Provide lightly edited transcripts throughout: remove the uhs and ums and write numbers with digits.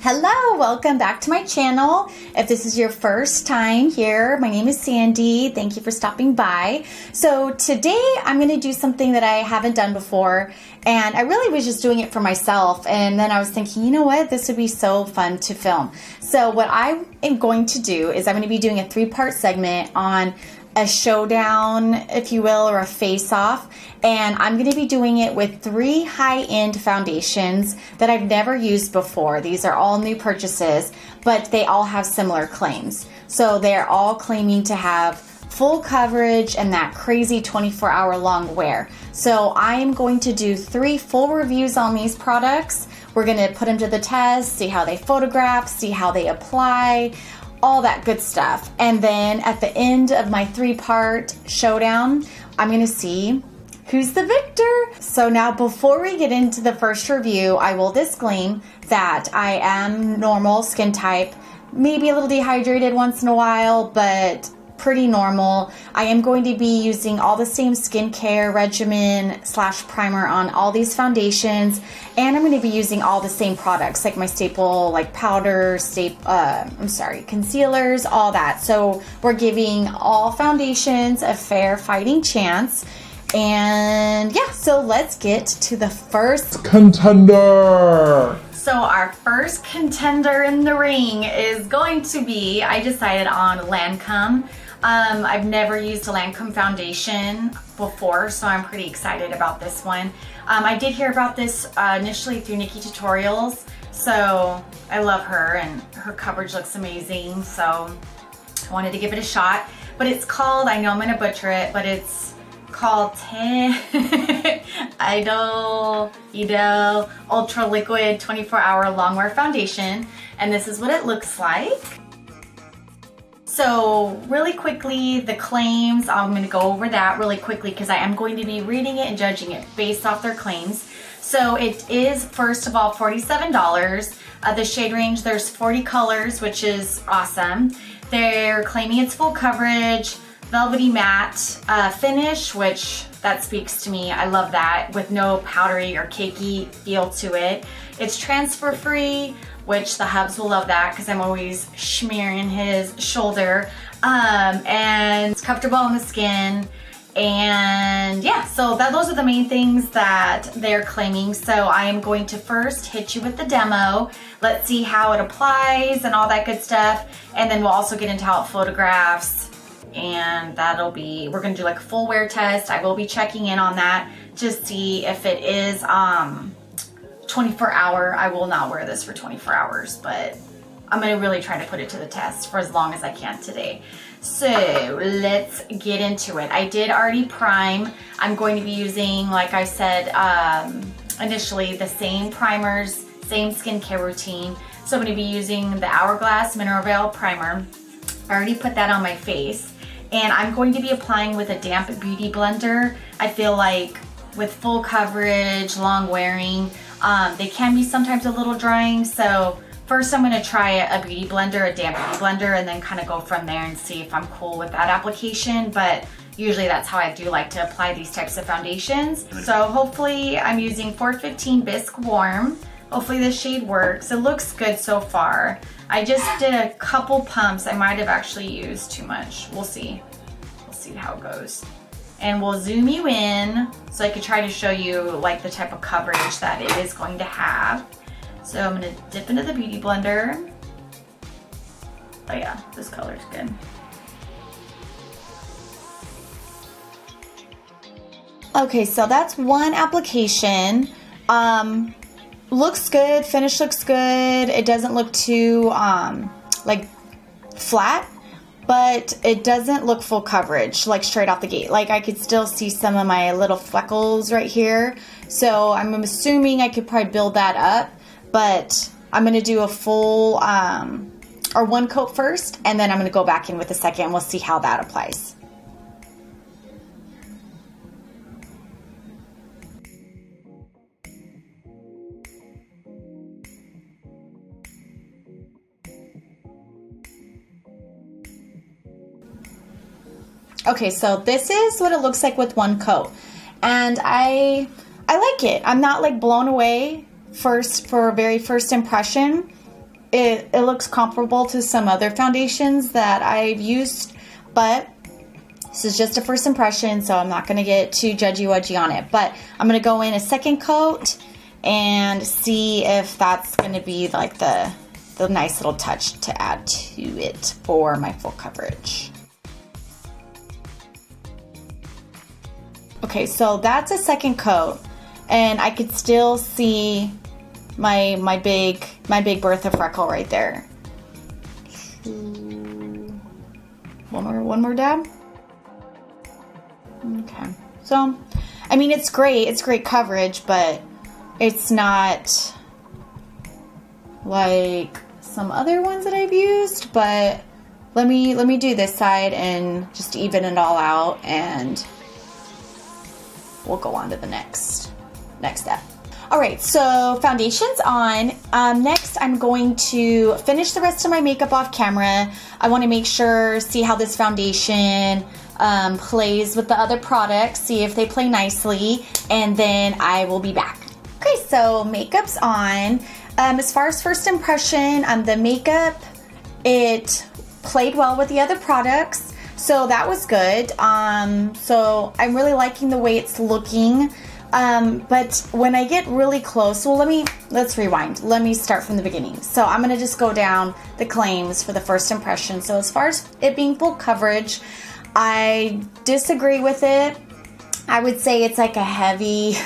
Hello, welcome back to my channel. If this is your first time here, my name is Sandy. Thank you for stopping by. So today I'm going to do something that I haven't done before, and I really was just doing it for myself, and then I was thinking, you know what, this would be so fun to film. So what I am going to do is I'm going to be doing a 3-part segment on a showdown, if you will, or a face-off, and I'm going to be doing it with 3 high-end foundations that I've never used before. These are all new purchases, but they all have similar claims. So they're all claiming to have full coverage and that crazy 24-hour long wear. So I am going to do 3 full reviews on these products. We're going to put them to the test, see how they photograph, see how they apply, all that good stuff. And then at the end of my 3-part showdown, I'm going to see who's the victor. So now before we get into the first review, I will disclaim that I am normal skin type, maybe a little dehydrated once in a while, but pretty normal. I am going to be using all the same skincare regimen / primer on all these foundations, and I'm going to be using all the same products, like my staple, like powder, concealers, all that. So we're giving all foundations a fair fighting chance. And yeah, so let's get to the first contender. So our first contender in the ring is going to be, I decided on LANCôME. I've never used a LANCôME foundation before, so I'm pretty excited about this one. I did hear about this initially through Nikki Tutorials, so I love her and her coverage looks amazing, so I wanted to give it a shot. But it's called, I know I'm going to butcher it, but it's called Idole Ultra Liquid 24-Hour Longwear Foundation, and this is what it looks like. So really quickly, the claims, I'm going to go over that really quickly because I am going to be reading it and judging it based off their claims. So it is, first of all, $47. The shade range, there's 40 colors, which is awesome. They're claiming it's full coverage, velvety matte finish, which that speaks to me. I love that, with no powdery or cakey feel to it. It's transfer free, which the hubs will love that because I'm always smearing his shoulder. And it's comfortable on the skin. And yeah, so those are the main things that they're claiming. So I am going to first hit you with the demo. Let's see how it applies and all that good stuff. And then we'll also get into how it photographs. And that'll be, we're gonna do like a full wear test. I will be checking in on that to see if it is 24-hour. I will not wear this for 24 hours, but I'm gonna really try to put it to the test for as long as I can today. So let's get into it. I did already prime. I'm going to be using, like I said initially, the same primers, same skincare routine. So I'm gonna be using the Hourglass Mineral Primer. I already put that on my face. And I'm going to be applying with a damp beauty blender. I feel like with full coverage, long wearing, they can be sometimes a little drying. So first I'm gonna try a beauty blender, a damp beauty blender, and then kind of go from there and see if I'm cool with that application. But usually that's how I do like to apply these types of foundations. So hopefully I'm using 415 Bisque Warm. Hopefully this shade works. It looks good so far. I just did a couple pumps. I might have actually used too much. We'll see. We'll see how it goes. And we'll zoom you in so I could try to show you like the type of coverage that it is going to have. So I'm gonna dip into the beauty blender. Oh yeah, this color's good. Okay, so that's one application. Looks good, finish looks good. It doesn't look too like flat, but it doesn't look full coverage, like straight off the gate. Like I could still see some of my little freckles right here. So I'm assuming I could probably build that up, but I'm gonna do a full or one coat first, and then I'm gonna go back in with the second, and we'll see how that applies. Okay, so this is what it looks like with one coat, and I like it. I'm not like blown away for a very first impression, it looks comparable to some other foundations that I've used, but this is just a first impression, so I'm not going to get too judgy-wudgy on it. But I'm going to go in a second coat and see if that's going to be like the nice little touch to add to it for my full coverage. Okay, so that's a second coat, and I could still see my big Bertha freckle right there. One more dab. Okay, so I mean, it's great coverage, but it's not like some other ones that I've used. But let me do this side and just even it all out, and we'll go on to the next step. All right, so foundation's on. Next, I'm going to finish the rest of my makeup off camera. I want to make sure, see how this foundation plays with the other products, see if they play nicely, and then I will be back. Okay, so makeup's on. As far as first impression, the makeup, it played well with the other products, so that was good. So I'm really liking the way it's looking. But when I get really close, well, let's rewind. Let me start from the beginning. So I'm going to just go down the claims for the first impression. So as far as it being full coverage, I disagree with it. I would say it's like a heavy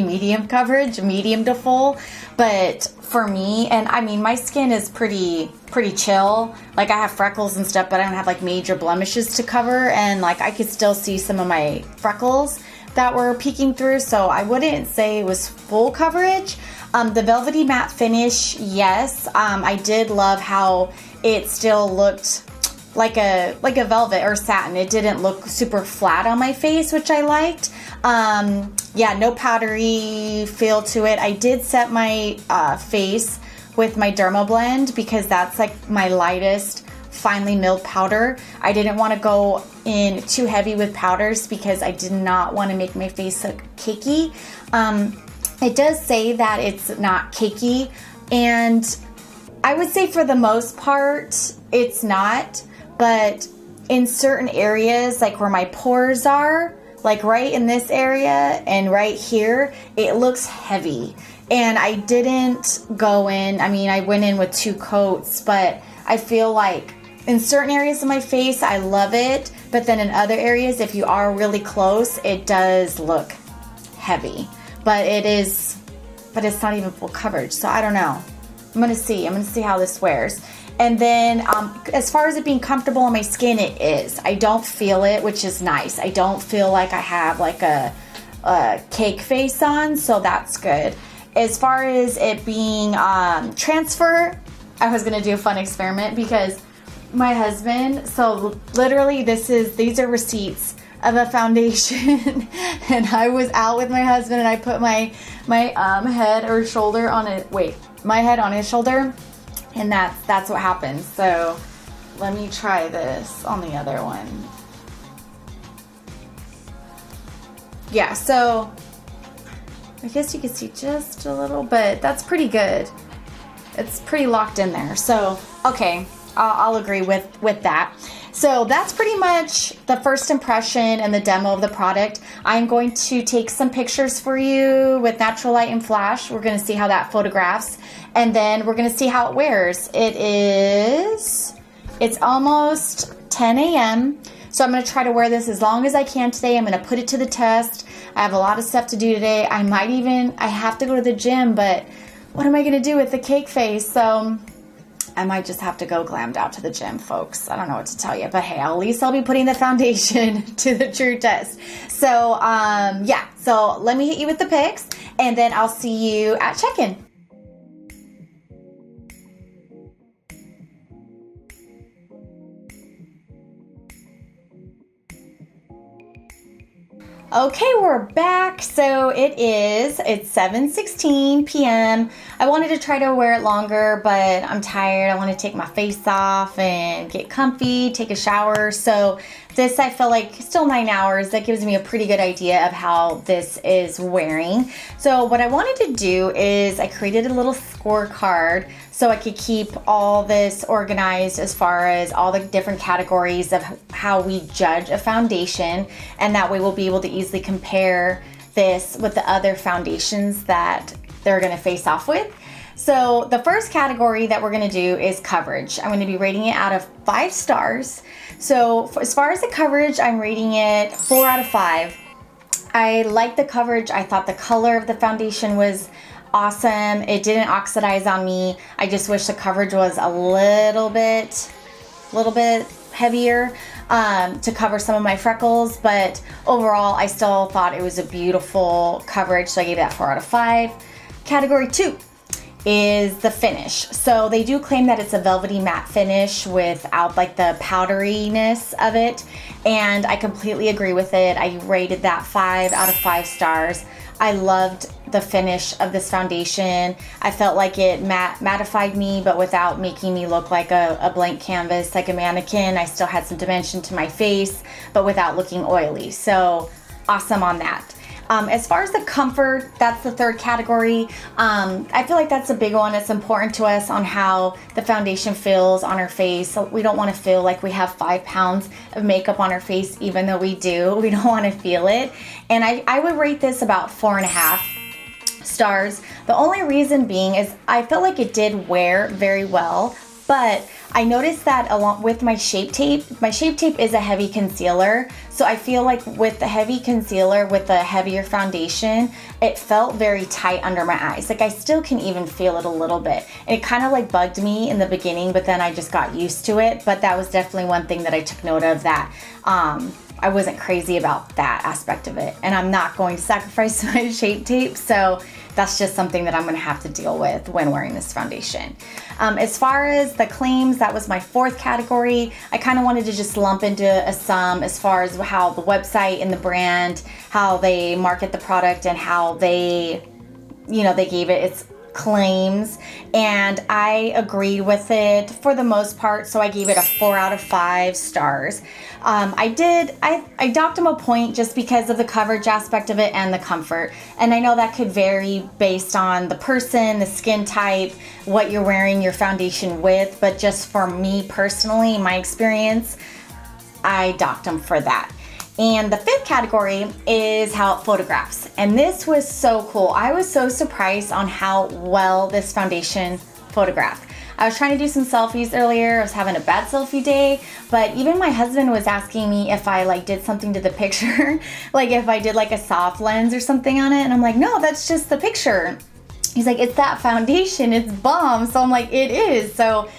medium coverage, medium to full. But for me, and I mean, my skin is pretty chill. Like, I have freckles and stuff, but I don't have like major blemishes to cover. And like, I could still see some of my freckles that were peeking through, so I wouldn't say it was full coverage. The velvety matte finish, yes. I did love how it still looked like a velvet or satin. It didn't look super flat on my face, which I liked. Yeah, no powdery feel to it. I did set my face with my DERMABLEND because that's like my lightest finely milled powder. I didn't want to go in too heavy with powders because I did not want to make my face look cakey. It does say that it's not cakey, and I would say for the most part it's not, but in certain areas, like where my pores are, like right in this area and right here, it looks heavy. And I didn't go in, I mean, I went in with 2 coats, but I feel like in certain areas of my face, I love it, but then in other areas, if you are really close, it does look heavy. But it's not even full coverage, so I don't know. I'm gonna see how this wears. And then as far as it being comfortable on my skin, it is. I don't feel it, which is nice. I don't feel like I have like a cake face on, so that's good. As far as it being transfer, I was gonna do a fun experiment because my husband, so literally these are receipts of a foundation and I was out with my husband and I put my head or shoulder on it, my head on his shoulder, and that's what happened. So let me try this on the other one. Yeah, so I guess you can see just a little, but that's pretty good. It's pretty locked in there. So, okay. I'll agree with that. So that's pretty much the first impression and the demo of the product. I'm going to take some pictures for you with natural light and flash. We're going to see how that photographs, and then we're going to see how it wears. It's almost 10 a.m. So I'm going to try to wear this as long as I can today. I'm going to put it to the test. I have a lot of stuff to do today. I have to go to the gym, but what am I going to do with the cake face? So I might just have to go glammed out to the gym, folks. I don't know what to tell you, but hey, at least I'll be putting the foundation to the true test. So, yeah, so let me hit you with the pics, and then I'll see you at check-in. Okay, we're back. So it's 7:16 p.m. I wanted to try to wear it longer, but I'm tired. I want to take my face off and get comfy, take a shower. So this, I feel like still 9 hours. That gives me a pretty good idea of how this is wearing. So what I wanted to do is I created a little scorecard so I could keep all this organized as far as all the different categories of how we judge a foundation, and that way we'll be able to easily compare this with the other foundations that they're gonna face off with. So the first category that we're gonna do is coverage. I'm gonna be rating it out of 5 stars. So as far as the coverage, I'm rating it 4 out of 5. I like the coverage. I thought the color of the foundation was awesome. It didn't oxidize on me. I just wish the coverage was a little bit heavier to cover some of my freckles, but overall I still thought it was a beautiful coverage, so I gave that 4 out of 5. Category 2 is the finish. So they do claim that it's a velvety matte finish without like the powderiness of it, and I completely agree with it. I rated that 5 out of 5 stars. I loved the finish of this foundation. I felt like it mattified me, but without making me look like a blank canvas, like a mannequin. I still had some dimension to my face, but without looking oily. So awesome on that. As far as the comfort, that's the third category. I feel like that's a big one. It's important to us on how the foundation feels on our face. So we don't want to feel like we have 5 pounds of makeup on our face, even though we do. We don't want to feel it. And I would rate this about 4.5 stars. The only reason being is I felt like it did wear very well, but I noticed that along with my Shape Tape is a heavy concealer. So I feel like with the heavy concealer, with the heavier foundation, it felt very tight under my eyes. Like I still can even feel it a little bit. And it kind of like bugged me in the beginning, but then I just got used to it. But that was definitely one thing that I took note of, that I wasn't crazy about that aspect of it. And I'm not going to sacrifice my Shape Tape. So that's just something that I'm gonna have to deal with when wearing this foundation. As far as the claims, that was my 4th category. I kind of wanted to just lump into a sum as far as how the website and the brand, how they market the product, and how they, they gave it its claims, and I agreed with it for the most part, so I gave it a 4 out of 5 stars. I docked them a point just because of the coverage aspect of it and the comfort, and I know that could vary based on the person, the skin type, what you're wearing your foundation with, but just for me personally, my experience, I docked them for that. And the 5th category is how it photographs. And this was so cool. I was so surprised on how well this foundation photographed. I was trying to do some selfies earlier. I was having a bad selfie day, but even my husband was asking me if I like did something to the picture, like if I did like a soft lens or something on it. And I'm like, no, that's just the picture. He's like, it's that foundation, it's bomb. So I'm like, it is. So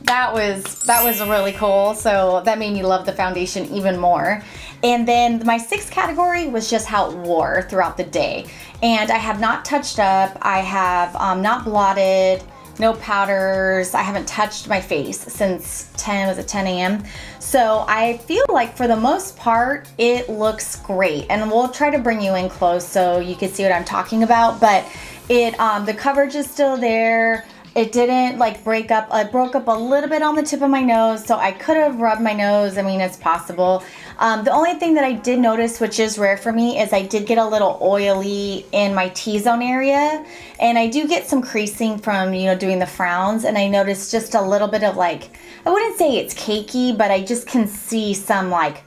that was really cool. So that made me love the foundation even more. And then my 6th category was just how it wore throughout the day. And I have not touched up. I have not blotted, no powders. I haven't touched my face since 10 a.m. So I feel like for the most part, it looks great. And we'll try to bring you in close so you can see what I'm talking about. But the coverage is still there. It didn't like break up. It broke up a little bit on the tip of my nose, so I could have rubbed my nose. I mean, it's possible. The only thing that I did notice, which is rare for me, is I did get a little oily in my T-zone area, and I do get some creasing from, doing the frowns, and I noticed just a little bit of like, I wouldn't say it's cakey, but I just can see some like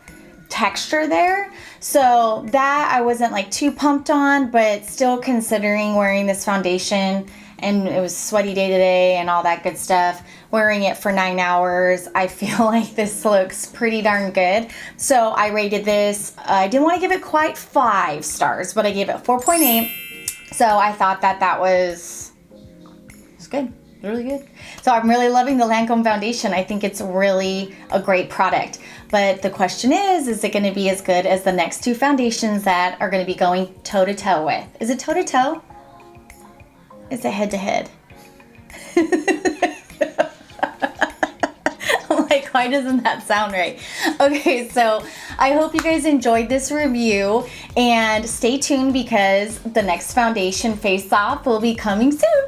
texture there. So that I wasn't like too pumped on, but still considering wearing this foundation, and it was a sweaty day today and all that good stuff. Wearing it for 9 hours, I feel like this looks pretty darn good. So I rated this, I didn't want to give it quite 5 stars, but I gave it 4.8. So I thought that was good, really good. So I'm really loving the LANCôME foundation. I think it's really a great product. But the question is it going to be as good as the next 2 foundations that are going to be going toe to toe with? Is it toe to toe? Is it head to head? I'm like, why doesn't that sound right? Okay, so I hope you guys enjoyed this review, and stay tuned because the next foundation face off will be coming soon.